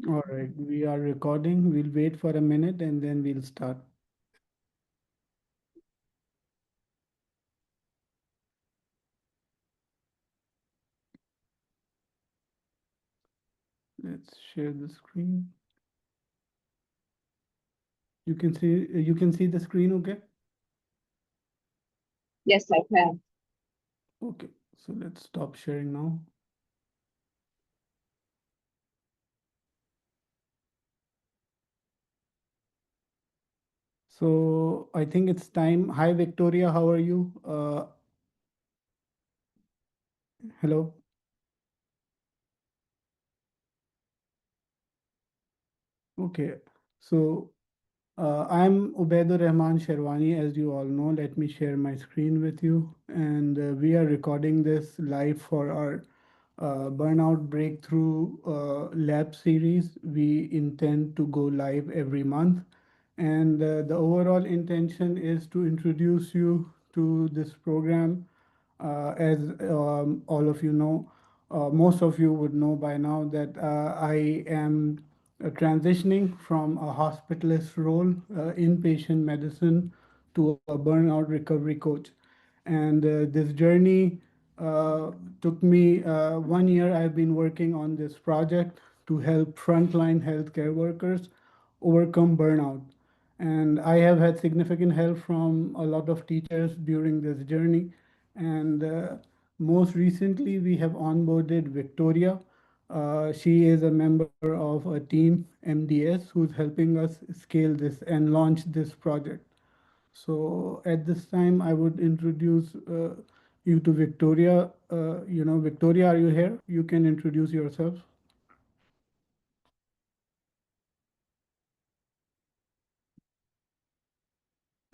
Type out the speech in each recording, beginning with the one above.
All right, we are recording. We'll wait for a minute and then we'll start. Let's share the screen. You can see the screen, okay? Yes, I can. Okay, so let's stop sharing now. So I think it's time. Hi, Victoria, how are you? Hello. Okay, so I'm Ubaidur Rahman Sherwani, as you all know. Let me share my screen with you. And we are recording this live for our Burnout Breakthrough Lab Series. We intend to go live every month. And the overall intention is to introduce you to this program. As all of you know, most of you would know by now that I am transitioning from a hospitalist role, inpatient medicine, to a burnout recovery coach. And this journey took me 1 year. I've been working on this project to help frontline healthcare workers overcome burnout. And I have had significant help from a lot of teachers during this journey. And most recently, we have onboarded Victoria. She is a member of a team, MDS, who's helping us scale this and launch this project. So at this time, I would introduce you to Victoria. Victoria, are you here? You can introduce yourself.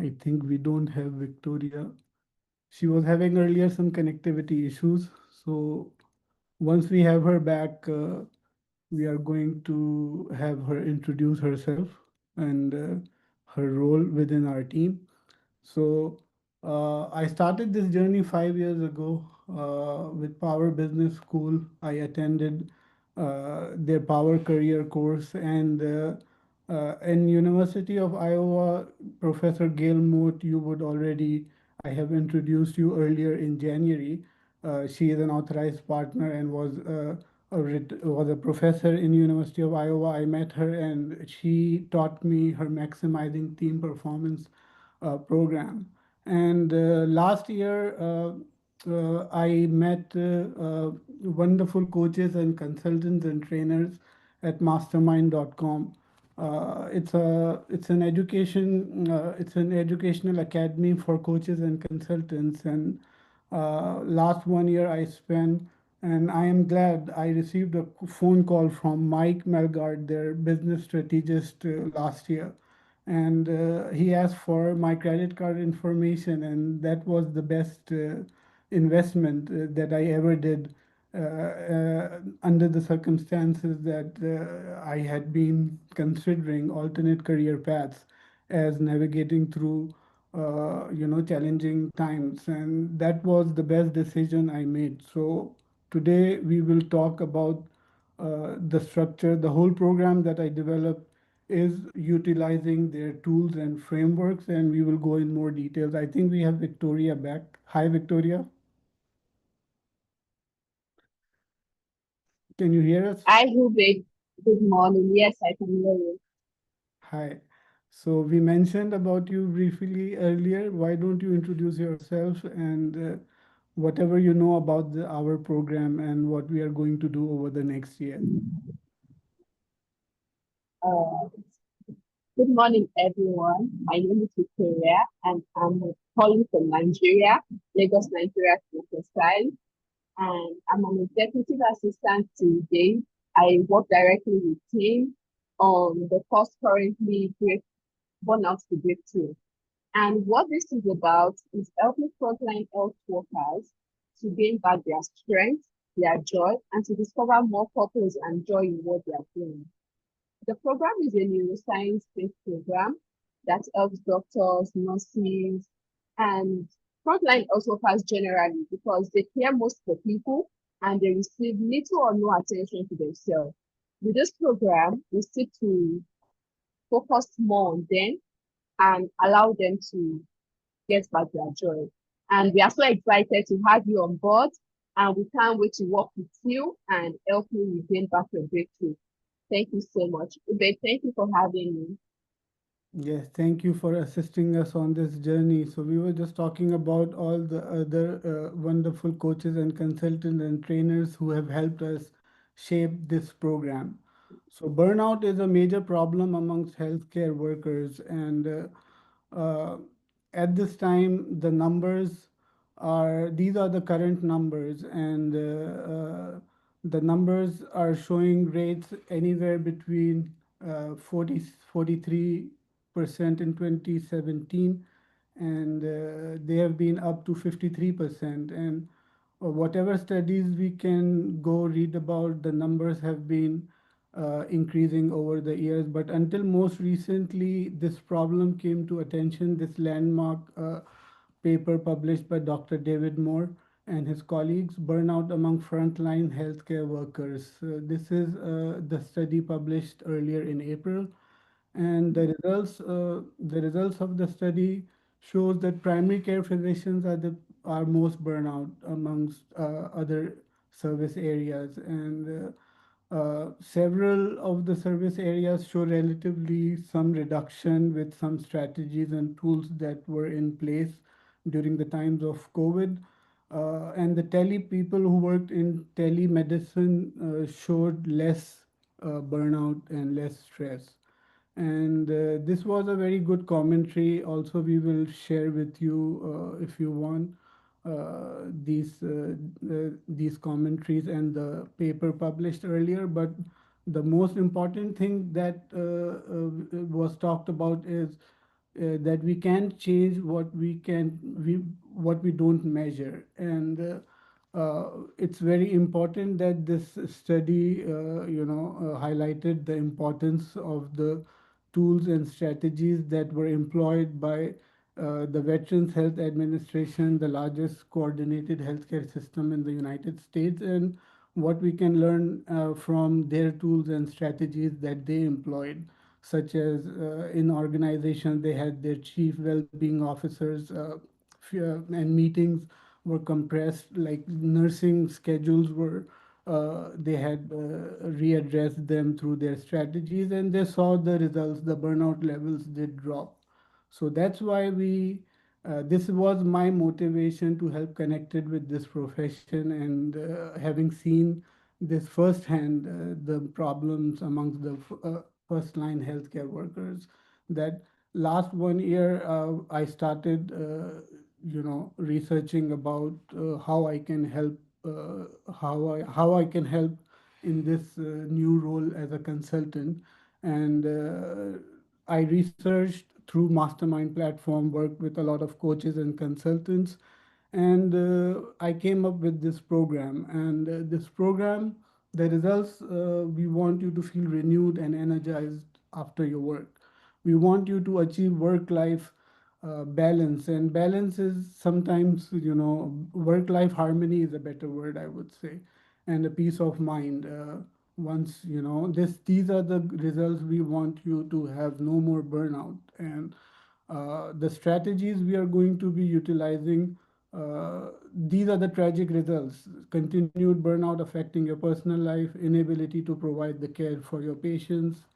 I think we don't have Victoria. She was having earlier some connectivity issues. So once we have her back, we are going to have her introduce herself and her role within our team. So I started this journey 5 years ago with Power Business School. I attended their Power Career course, and in University of Iowa, Professor Gail Moot, you would already, I have introduced you earlier in January. She is an authorized partner and was a professor in University of Iowa. I met her and she taught me her maximizing team performance program. And last year, I met wonderful coaches and consultants and trainers at mastermind.com. It's an educational academy for coaches and consultants. And last 1 year I spent, and I am glad I received a phone call from Mike Melgard, their business strategist, last year. And he asked for my credit card information, and that was the best investment that I ever did under the circumstances that I had been considering alternate career paths as navigating through challenging times, and that was the best decision I made. So today we will talk about the structure. The whole program that I developed is utilizing their tools and frameworks, and we will go in more details. I think we have Victoria back. Hi, Victoria. Can you hear us? I Hubert. Good morning. Yes, I can hear you. Hi. So we mentioned about you briefly earlier. Why don't you introduce yourself and whatever you know about our program and what we are going to do over the next year? Uh, Good morning, everyone. My name is Victoria, and I'm calling from Nigeria, Lagos, Nigeria, to be precise. And I'm an executive assistant today. I work directly with team on the course currently Burnout to Breakthrough. And what this is about is helping frontline health workers to gain back their strength, their joy, and to discover more purpose and joy in what they are doing. The program is a neuroscience-based program that helps doctors, nurses, and frontline also workers generally because they care most for people and they receive little or no attention to themselves. With this program, we seek to focus more on them and allow them to get back their joy. And we are so excited to have you on board, and we can't wait to work with you and help you regain back your breakthrough. Thank you so much. Ube, thank you for having me. Yes, thank you for assisting us on this journey. So we were just talking about all the other wonderful coaches and consultants and trainers who have helped us shape this program. So burnout is a major problem amongst healthcare workers, and at this time, the numbers are these are the current numbers, and the numbers are showing rates anywhere between 43% in 2017, and they have been up to 53%. And whatever studies we can go read about, the numbers have been increasing over the years. But until most recently, this problem came to attention. This landmark paper published by Dr. David Moore and his colleagues, Burnout Among Frontline Healthcare Workers. This is the study published earlier in April, and the results of the study shows that primary care physicians are most burnout amongst other service areas, and several of the service areas show relatively some reduction with some strategies and tools that were in place during the times of COVID. And the tele people who worked in telemedicine showed less burnout and less stress. And this was a very good commentary. Also, we will share with you, if you want, these commentaries and the paper published earlier. But the most important thing that was talked about is that we can change what we don't measure, and it's very important that this study highlighted the importance of the tools and strategies that were employed by the Veterans Health Administration, the largest coordinated healthcare system in the United States, and what we can learn from their tools and strategies that they employed, such as in organization they had their chief well-being officers, and meetings were compressed, like nursing schedules were they had readdressed them through their strategies, and they saw the results. The burnout levels did drop. So that's why this was my motivation to help connected with this profession, and having seen this firsthand, the problems amongst the first line healthcare workers, that last 1 year I started researching about how I can help, how I can help in this new role as a consultant. And I researched through Mastermind platform, worked with a lot of coaches and consultants, and I came up with this program. And this program, the results, we want you to feel renewed and energized after your work. We want you to achieve work-life balance, and balance is sometimes, work-life harmony is a better word, I would say, and a peace of mind. Once these are the results we want you to have: no more burnout. And the strategies we are going to be utilizing, these are the tragic results: continued burnout affecting your personal life, inability to provide the care for your patients,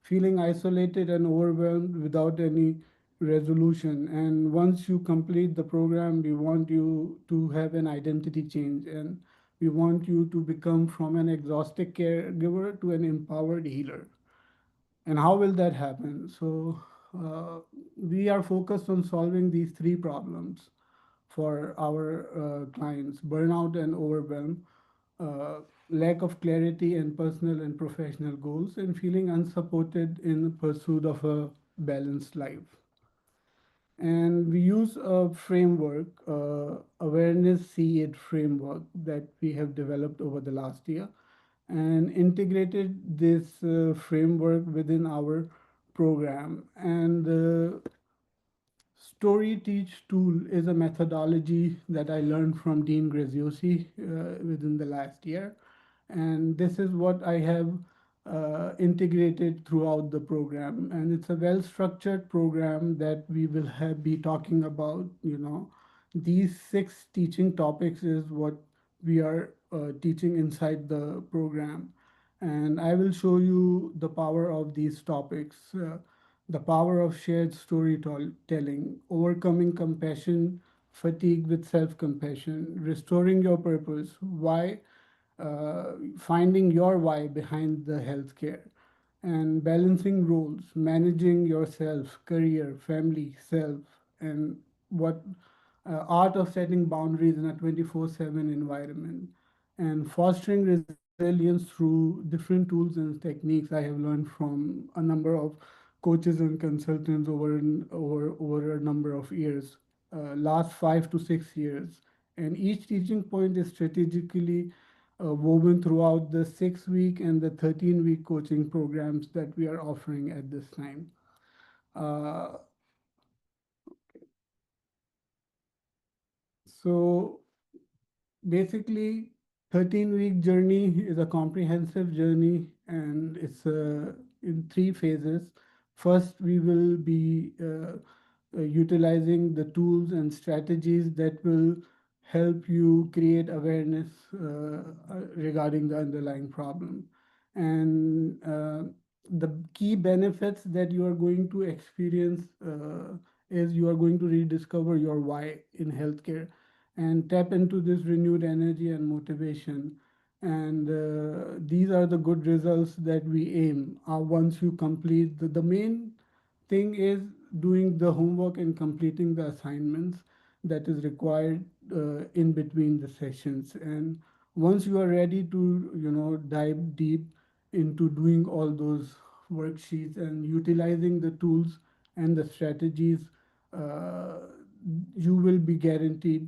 feeling isolated and overwhelmed without any resolution. And once you complete the program, we want you to have an identity change, and we want you to become from an exhausted caregiver to an empowered healer. And how will that happen? So, we are focused on solving these three problems for our clients: burnout and overwhelm, lack of clarity and personal and professional goals, and feeling unsupported in pursuit of a balanced life. And we use a framework, awareness see it framework, that we have developed over the last year, and integrated this framework within our program. And Story Teach tool is a methodology that I learned from Dean Graziosi within the last year. And this is what I have integrated throughout the program, and it's a well-structured program that we will have be talking about. These six teaching topics is what we are teaching inside the program, and I will show you the power of these topics. The power of shared storytelling, overcoming compassion, fatigue with self-compassion, restoring your purpose, why finding your why behind the healthcare, and balancing roles, managing yourself, career, family, self, and what art of setting boundaries in a 24/7 environment, and fostering resilience through different tools and techniques I have learned from a number of coaches and consultants over a number of years, last 5 to 6 years. And each teaching point is strategically woven throughout the 6 week and the 13-week coaching programs that we are offering at this time. Uh, so basically, 13-week journey is a comprehensive journey, and it's in three phases. First, we will be utilizing the tools and strategies that will help you create awareness regarding the underlying problem. And the key benefits that you are going to experience is you are going to rediscover your why in healthcare and tap into this renewed energy and motivation. And these are the good results that we aim once you complete the main thing is doing the homework and completing the assignments that is required in between the sessions. And once you are ready to dive deep into doing all those worksheets and utilizing the tools and the strategies, uh, you will be guaranteed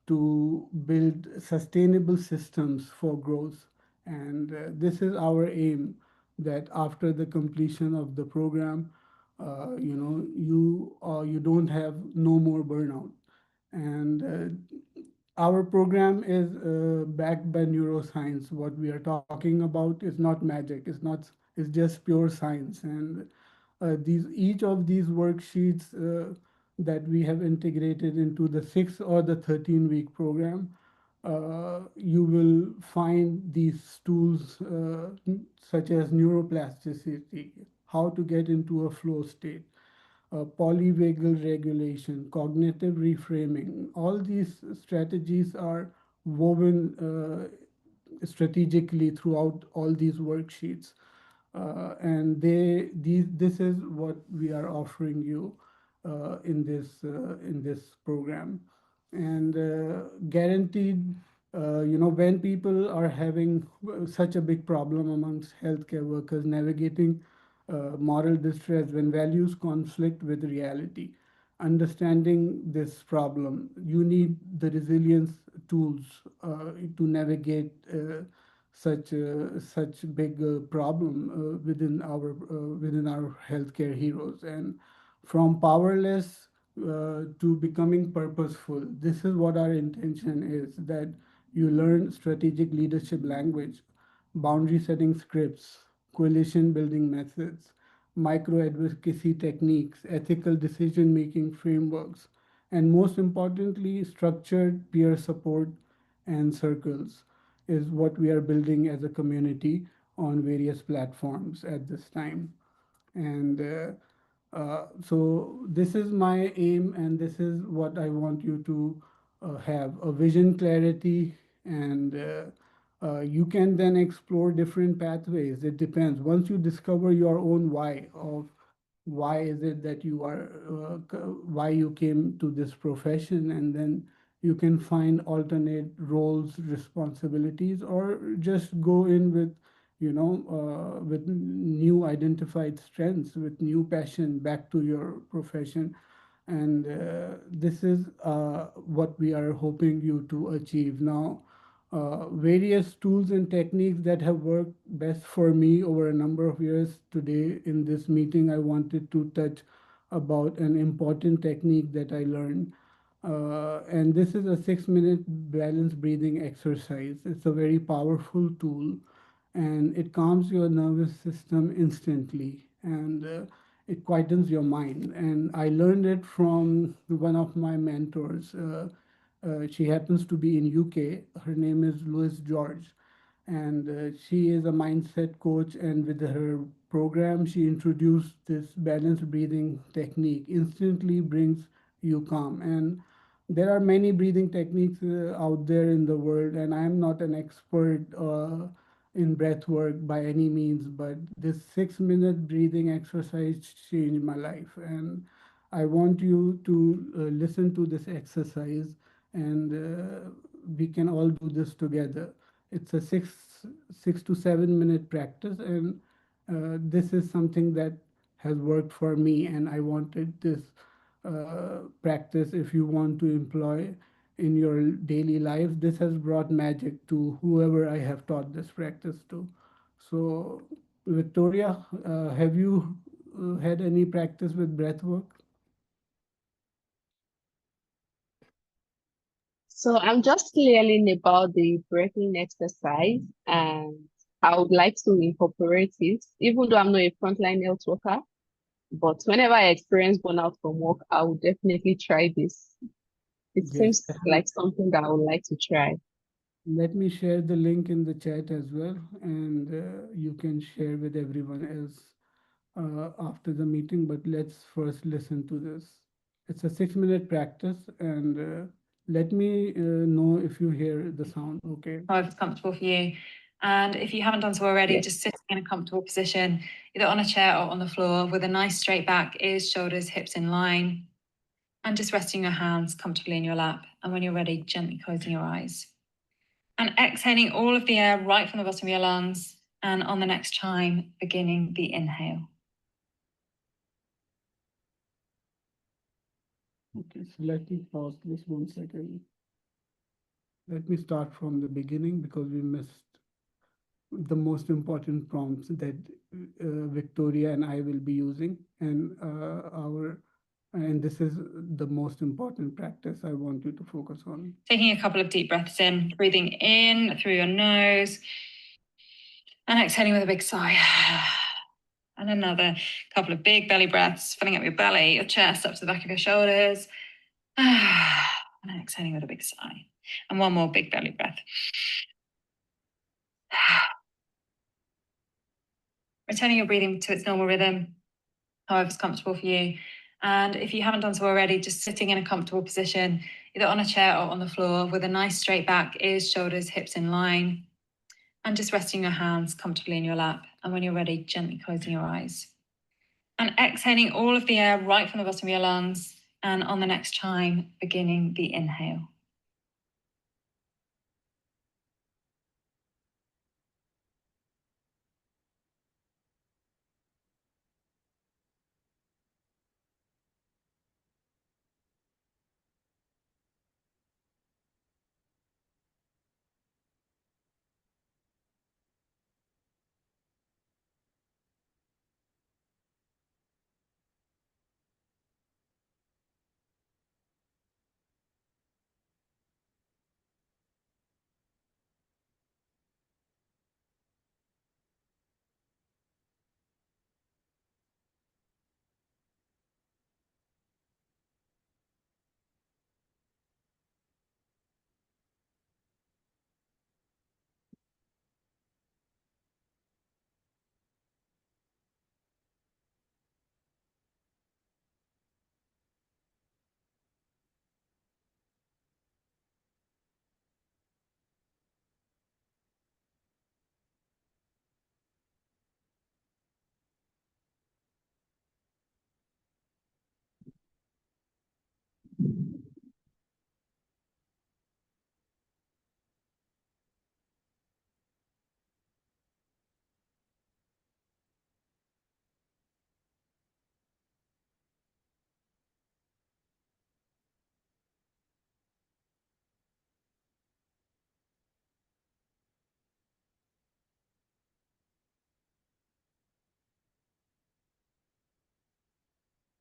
to build sustainable systems for growth. And this is our aim, that after the completion of the program, you don't have no more burnout. And our program is backed by neuroscience. What we are talking about is not magic. It's just pure science. And these each of these worksheets that we have integrated into the 6 or the 13-week program, you will find these tools such as neuroplasticity, how to get into a flow state, polyvagal regulation, cognitive reframing. All these strategies are woven strategically throughout all these worksheets. And this is what we are offering you in this program. And guaranteed, when people are having such a big problem amongst healthcare workers navigating moral distress, when values conflict with reality, understanding this problem, you need the resilience tools to navigate such big problem within our healthcare heroes. And from powerless to becoming purposeful, this is what our intention is, that you learn strategic leadership language, boundary setting scripts, coalition building methods, micro advocacy techniques, ethical decision making frameworks, and most importantly, structured peer support and circles is what we are building as a community on various platforms at this time. And so this is my aim, and this is what I want you to have a vision clarity. And you can then explore different pathways. It depends. Once you discover your own why of why is it that you are why you came to this profession, and then you can find alternate roles, responsibilities, or just go in with new identified strengths, with new passion back to your profession. And this is what we are hoping you to achieve now. Various tools and techniques that have worked best for me over a number of years. Today in this meeting, I wanted to touch about an important technique that I learned. And this is a 6-minute balance breathing exercise. It's a very powerful tool, and it calms your nervous system instantly, and it quietens your mind. And I learned it from one of my mentors. She happens to be in UK. Her name is Louis George, and she is a mindset coach. And with her program, she introduced this balanced breathing technique. Instantly brings you calm. And there are many breathing techniques out there in the world, and I am not an expert in breath work by any means, but this 6 minute breathing exercise changed my life. And I want you to listen to this exercise, and we can all do this together. It's a 6 to 7 minute practice, and this is something that has worked for me, and I wanted this practice if you want to employ in your daily life. This has brought magic to whoever I have taught this practice to. So, Victoria, have you had any practice with breath work? So I'm just learning about the breathing exercise, and I would like to incorporate it, even though I'm not a frontline health worker. But whenever I experience burnout from work, I will definitely try this. It Yes, seems like something that I would like to try. let me share the link in the chat as well, and you can share with everyone else after the meeting. But let's first listen to this. It's a 6 minute practice, and let me know if you hear the sound. Okay. However it's comfortable for you. And if you haven't done so already, Yes. just sitting in a comfortable position, either on a chair or on the floor, with a nice straight back, ears, shoulders, hips in line, and just resting your hands comfortably in your lap. And when you're ready, gently closing your eyes. And exhaling all of the air right from the bottom of your lungs. And on the next time, beginning the inhale. Okay, so let me pause this 1 second. Let me start from the beginning because we missed the most important prompts that Victoria and I will be using, and this is the most important practice I want you to focus on. Taking a couple of deep breaths in, breathing in through your nose, and exhaling with a big sigh. And another couple of big belly breaths, filling up your belly, your chest, up to the back of your shoulders. And then exhaling with a big sigh. And one more big belly breath. Returning your breathing to its normal rhythm, however it's comfortable for you. And if you haven't done so already, just sitting in a comfortable position, either on a chair or on the floor, with a nice straight back, ears, shoulders, hips in line, and just resting your hands comfortably in your lap. And when you're ready, gently closing your eyes. And exhaling all of the air right from the bottom of your lungs. And on the next time, beginning the inhale.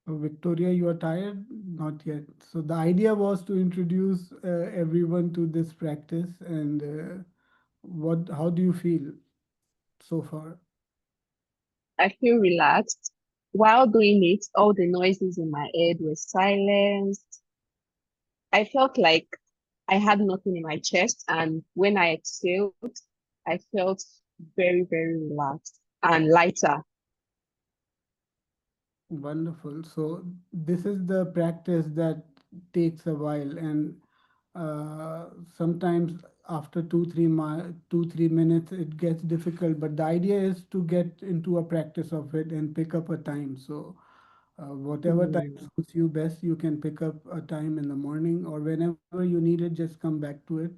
Victoria, you are tired? Not yet. So the idea was to introduce everyone to this practice, and how do you feel? so far? I feel relaxed. While doing it, all the noises in my head were silenced. I felt like I had nothing in my chest, and when I exhaled, I felt very, very relaxed and lighter. Wonderful. So this is the practice that takes a while, and sometimes after 2 3 minutes it gets difficult. But the idea is to get into a practice of it and pick up a time. So whatever time Mm, suits you best, you can pick up a time in the morning or whenever you need it. Just come back to it.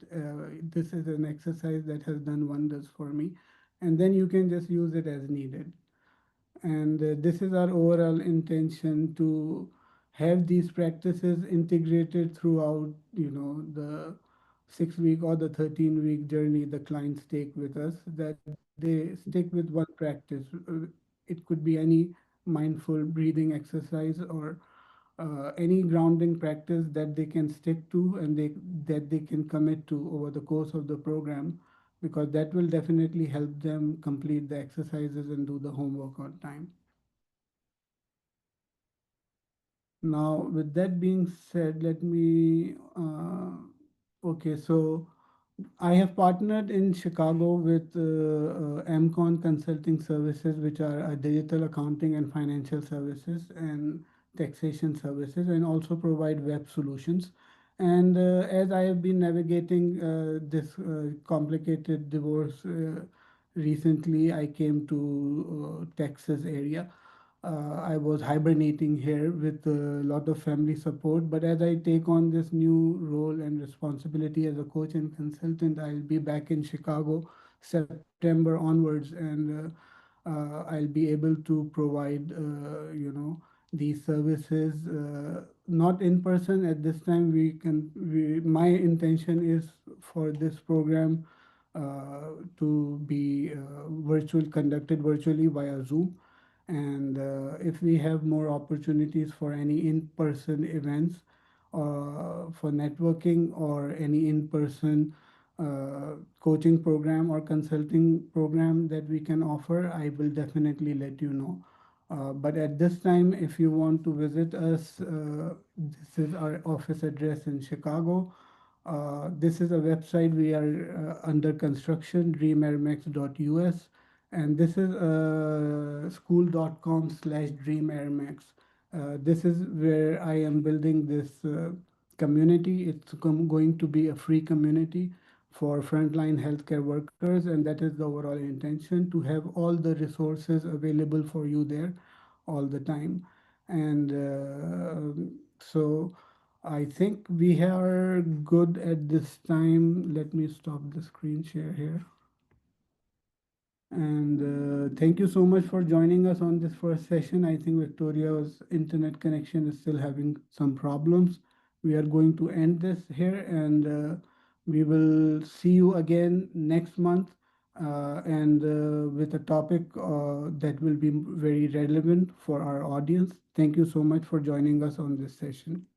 This is an exercise that has done wonders for me, and then you can just use it as needed. And this is our overall intention to have these practices integrated throughout, the 6 week or the 13-week journey the clients take with us, that they stick with one practice. It could be any mindful breathing exercise or any grounding practice that they can stick to and that they can commit to over the course of the program, because that will definitely help them complete the exercises and do the homework on time. Now, with that being said, let me. Okay, so I have partnered in Chicago with MCon Consulting Services, which are digital accounting and financial services and taxation services, and also provide web solutions. And as I have been navigating this complicated divorce recently, I came to Texas area. I was hibernating here with a lot of family support. But as I take on this new role and responsibility as a coach and consultant, I'll be back in Chicago September onwards, and I'll be able to provide, these services not in person at this time. My intention is for this program to be conducted virtually via Zoom. And if we have more opportunities for any in-person events, for networking or any in-person coaching program or consulting program that we can offer, I will definitely let you know. But at this time, if you want to visit us, this is our office address in Chicago. This is a website we are under construction, dreamairmax.us, and this is school.com/dreamairmax. This is where I am building this community. It's going to be a free community for frontline healthcare workers, and that is the overall intention, to have all the resources available for you there all the time. And so I think we are good at this time. Let me stop the screen share here. And thank you so much for joining us on this first session. I think Victoria's internet connection is still having some problems. We are going to end this here, and we will see you again next month, and with a topic that will be very relevant for our audience. Thank you so much for joining us on this session.